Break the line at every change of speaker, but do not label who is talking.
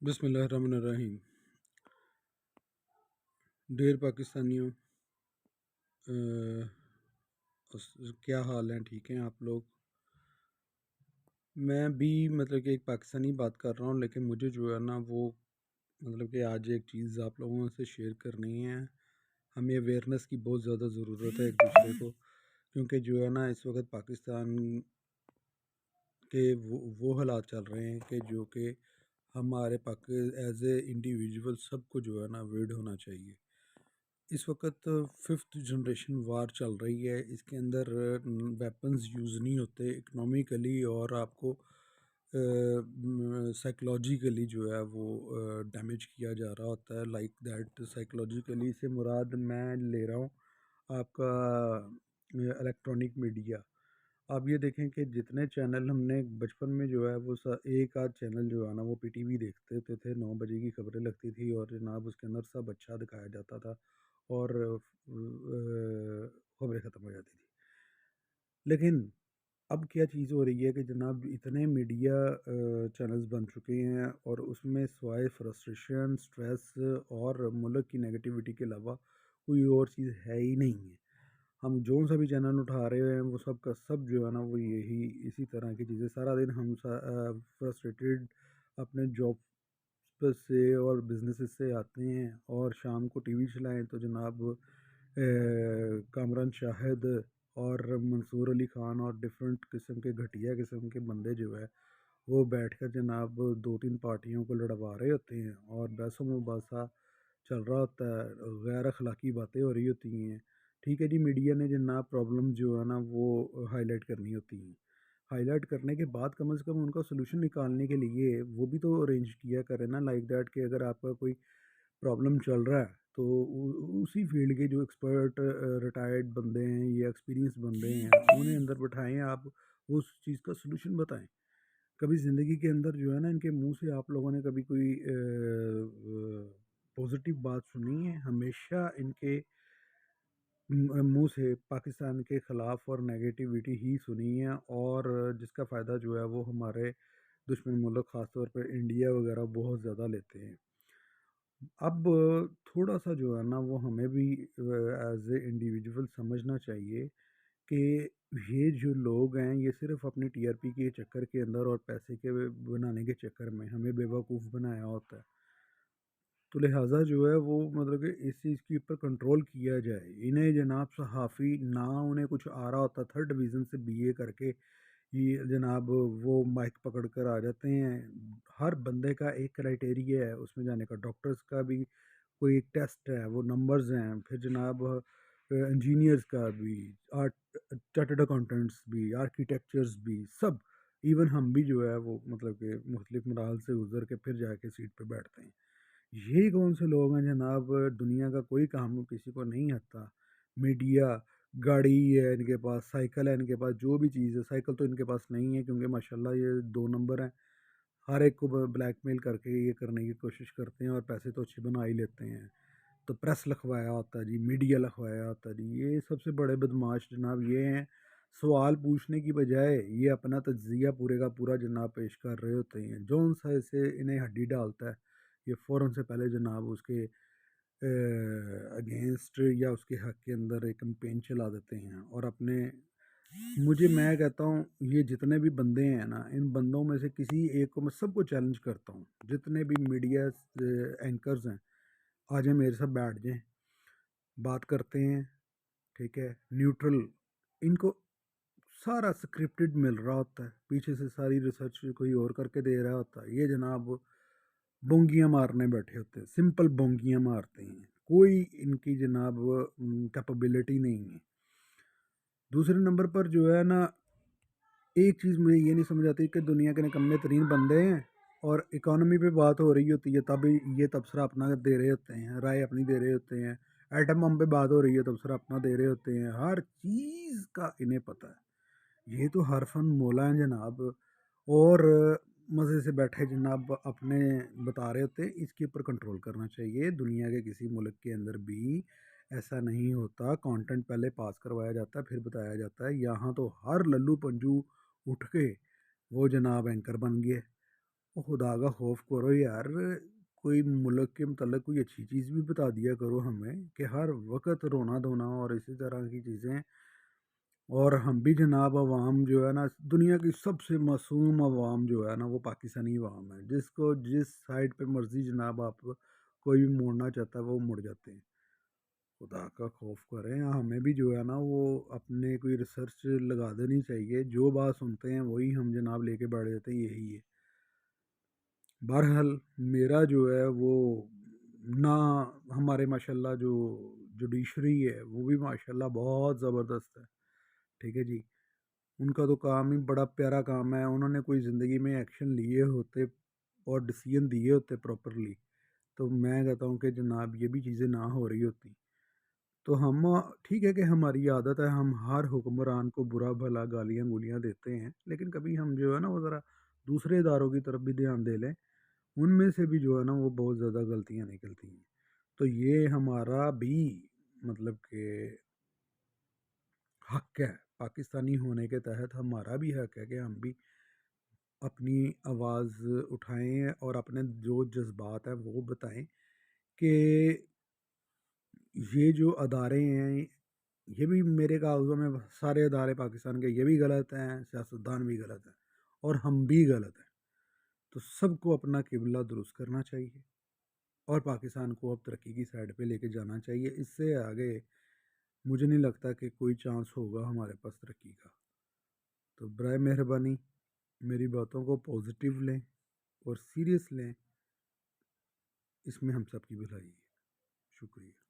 بسم اللہ الرحمن الرحیم۔ ڈیر پاکستانیوں، کیا حال ہیں؟ ٹھیک ہیں آپ لوگ؟ میں بھی کہ ایک پاکستانی بات کر رہا ہوں، لیکن مجھے جو ہے نا وہ کہ آج ایک چیز آپ لوگوں سے شیئر کرنی ہے۔ ہمیں اویئرنیس کی بہت زیادہ ضرورت ہے ایک دوسرے کو، کیونکہ جو ہے نا اس وقت پاکستان کے وہ حالات چل رہے ہیں کہ ہمارے ایز اے انڈیویجول سب کو جو ہے نا اوائڈ ہونا چاہیے۔ اس وقت 5th جنریشن وار چل رہی ہے، اس کے اندر ویپنز یوز نہیں ہوتے، اکنامیکلی اور آپ کو سائیکلوجیکلی جو ہے وہ ڈیمیج کیا جا رہا ہوتا ہے۔ لائک دیٹ سائیکلوجیکلی سے مراد میں لے رہا ہوں آپ کا الیکٹرانک میڈیا۔ آپ یہ دیکھیں کہ جتنے چینل ہم نے بچپن میں جو ہے وہ ایک آدھ چینل جو ہے نا وہ پی ٹی وی دیکھتے ہوتے تھے، 9 بجے کی خبریں لگتی تھی اور جناب اس کے اندر سب اچھا دکھایا جاتا تھا اور خبریں ختم ہو جاتی تھی۔ لیکن اب کیا چیز ہو رہی ہے کہ جناب اتنے میڈیا چینلز بن چکے ہیں اور اس میں سوائے فرسٹریشن، سٹریس اور ملک کی نیگیٹیوٹی کے علاوہ کوئی اور چیز ہے ہی نہیں ہے۔ ہم جو سا بھی چینل اٹھا رہے ہیں وہ سب کا سب جو ہے نا وہ یہی اسی طرح کی چیزیں، سارا دن ہم فرسٹریٹڈ اپنے جاب سے اور بزنس سے آتے ہیں اور شام کو ٹی وی چلائیں تو جناب کامران شاہد اور منصور علی خان اور ڈفرینٹ قسم کے گھٹیا قسم کے بندے جو ہے وہ بیٹھ کر جناب 2-3 پارٹیوں کو لڑوا رہے ہوتے ہیں اور بحث و مباحثہ چل رہا ہوتا ہے، غیر اخلاقی باتیں ہو رہی ہوتی ہیں۔ ٹھیک ہے جی، میڈیا نے جناب پرابلم جو ہے نا وہ ہائی لائٹ کرنی ہوتی ہیں، ہائی لائٹ کرنے کے بعد کم از کم ان کا سلوشن نکالنے کے لیے وہ بھی تو ارینج کیا کرے نا، لائک دیٹ کہ اگر آپ کا کوئی پرابلم چل رہا ہے تو اسی فیلڈ کے جو ایکسپرٹ ریٹائرڈ بندے ہیں یا ایکسپیرینس بندے ہیں انہیں اندر بٹھائیں، آپ اس چیز کا سلوشن بتائیں۔ کبھی زندگی کے اندر جو ہے نا ان کے منہ سے آپ لوگوں نے کبھی کوئی پازیٹیو بات سنی ہے؟ ہمیشہ ان کے منہ سے پاکستان کے خلاف اور نیگیٹیوٹی ہی سنی ہے، اور جس کا فائدہ جو ہے وہ ہمارے دشمن ملک خاص طور پہ انڈیا وغیرہ بہت زیادہ لیتے ہیں۔ اب تھوڑا سا جو ہے نا وہ ہمیں بھی ایز اے انڈیویجول سمجھنا چاہیے کہ یہ جو لوگ ہیں یہ صرف اپنی ٹی آر پی کے چکر کے اندر اور پیسے کے بنانے کے چکر میں ہمیں بے وقوف بنایا ہوتا ہے، تو لہٰذا جو ہے وہ کہ اس چیز کے اوپر کنٹرول کیا جائے۔ انہیں جناب صحافی نہ انہیں کچھ آ رہا ہوتا، 3rd ڈویژن سے بی اے کر کے یہ جناب وہ مائک پکڑ کر آ جاتے ہیں۔ ہر بندے کا ایک کرائٹیریا ہے اس میں جانے کا، ڈاکٹرز کا بھی کوئی ایک ٹیسٹ ہے، وہ نمبرز ہیں، پھر جناب انجینئرز کا بھی، چارٹرڈ اکاؤنٹنٹس بھی، آرکیٹیکچرز بھی، سب ایون ہم بھی جو ہے وہ کہ مختلف مراحل سے گزر کے پھر جا کے سیٹ پہ بیٹھتے ہیں۔ یہی کون سے لوگ ہیں جناب؟ دنیا کا کوئی کام کسی کو نہیں آتا، میڈیا، گاڑی ہے ان کے پاس، سائیکل ہے ان کے پاس، جو بھی چیز ہے، سائیکل تو ان کے پاس نہیں ہے کیونکہ ماشاءاللہ یہ 2 نمبر ہیں، ہر ایک کو بلیک میل کر کے یہ کرنے کی کوشش کرتے ہیں اور پیسے تو اچھے بنا ہی لیتے ہیں۔ تو پریس لکھوایا ہوتا ہے جی، میڈیا لکھوایا ہوتا ہے جی، یہ سب سے بڑے بدماش جناب یہ ہیں۔ سوال پوچھنے کی بجائے یہ اپنا تجزیہ پورے کا پورا جناب پیش کر رہے ہوتے ہیں، جون سا اسے انہیں ہڈی ڈالتا ہے یہ فوراً سے پہلے جناب اس کے اگینسٹ یا اس کے حق کے اندر ایک کمپین چلا دیتے ہیں اور اپنے میں کہتا ہوں یہ جتنے بھی بندے ہیں نا، ان بندوں میں سے کسی ایک کو میں سب کو چیلنج کرتا ہوں، جتنے بھی میڈیا اینکرز ہیں آ جائیں میرے ساتھ بیٹھ جائیں، بات کرتے ہیں، ٹھیک ہے، نیوٹرل، ان کو سارا سکرپٹڈ مل رہا ہوتا ہے، پیچھے سے ساری ریسرچ کوئی اور کر کے دے رہا ہوتا ہے، یہ جناب بونگیاں مارنے بیٹھے ہوتے ہیں، سمپل بونگیاں مارتے ہیں، کوئی ان کی جناب کیپبلٹی نہیں ہے۔ دوسرے نمبر پر جو ہے نا ایک چیز مجھے یہ نہیں سمجھ آتی کہ دنیا کے نکمے ترین بندے ہیں اور اکانومی پہ بات ہو رہی ہوتی ہے تب یہ تبصرہ اپنا دے رہے ہوتے ہیں، رائے اپنی دے رہے ہوتے ہیں، ایٹم بم پہ بات ہو رہی ہے تبصرہ اپنا دے رہے ہوتے ہیں، ہر چیز کا انہیں پتہ ہے، یہ تو ہر فن مولا ہیں جناب، اور مزے سے بیٹھے جناب اپنے بتا رہے ہوتے ہیں۔ اس کے اوپر کنٹرول کرنا چاہیے، دنیا کے کسی ملک کے اندر بھی ایسا نہیں ہوتا، کانٹینٹ پہلے پاس کروایا جاتا ہے پھر بتایا جاتا ہے، یہاں تو ہر للو پنجو اٹھ کے وہ جناب اینکر بن گئے، خدا کا خوف کرو یار، کوئی ملک کے متعلق کوئی اچھی چیز بھی بتا دیا کرو ہمیں، کہ ہر وقت رونا دھونا اور اسی طرح کی چیزیں. اور ہم بھی جناب عوام جو ہے نا، دنیا کی سب سے معصوم عوام جو ہے نا وہ پاکستانی عوام ہے، جس کو جس سائڈ پہ مرضی جناب آپ کوئی بھی موڑنا چاہتا ہے وہ مڑ جاتے ہیں. خدا کا خوف کریں، ہمیں بھی جو ہے نا وہ اپنے کوئی ریسرچ لگا دینی چاہیے، جو بات سنتے ہیں وہی ہم جناب لے کے بیٹھ جاتے ہیں، یہی ہے. بہرحال میرا جو ہے وہ نہ، ہمارے ماشاءاللہ جو جوڈیشری ہے وہ بھی ماشاءاللہ بہت زبردست ہے. ٹھیک ہے جی. ان کا تو کام ہی بڑا پیارا کام ہے، انہوں نے کوئی زندگی میں ایکشن لیے ہوتے اور ڈسیزن دیے ہوتے پراپرلی، تو میں کہتا ہوں کہ جناب یہ بھی چیزیں نہ ہو رہی ہوتی. تو ہم ٹھیک ہے کہ ہماری عادت ہے، ہم ہر حکمران کو برا بھلا گالیاں گولیاں دیتے ہیں، لیکن کبھی ہم جو ہے نا وہ ذرا دوسرے اداروں کی طرف بھی دھیان دے لیں، ان میں سے بھی جو ہے نا وہ بہت زیادہ غلطیاں نکلتی ہیں. تو یہ ہمارا بھی مطلب کہ حق ہے، پاکستانی ہونے کے تحت ہمارا بھی حق ہے کہ ہم بھی اپنی آواز اٹھائیں اور اپنے جو جذبات ہیں وہ بتائیں کہ یہ جو ادارے ہیں یہ بھی میرے کاغذوں میں سارے ادارے پاکستان کے یہ بھی غلط ہیں، سیاستدان بھی غلط ہیں اور ہم بھی غلط ہیں. تو سب کو اپنا قبلہ درست کرنا چاہیے اور پاکستان کو اب ترقی کی سائڈ پہ لے کے جانا چاہیے. اس سے آگے مجھے نہیں لگتا کہ کوئی چانس ہوگا ہمارے پاس ترقی کا. تو برائے مہربانی میری باتوں کو پازیٹیو لیں اور سیریس لیں، اس میں ہم سب کی بھلائی ہے. شکریہ.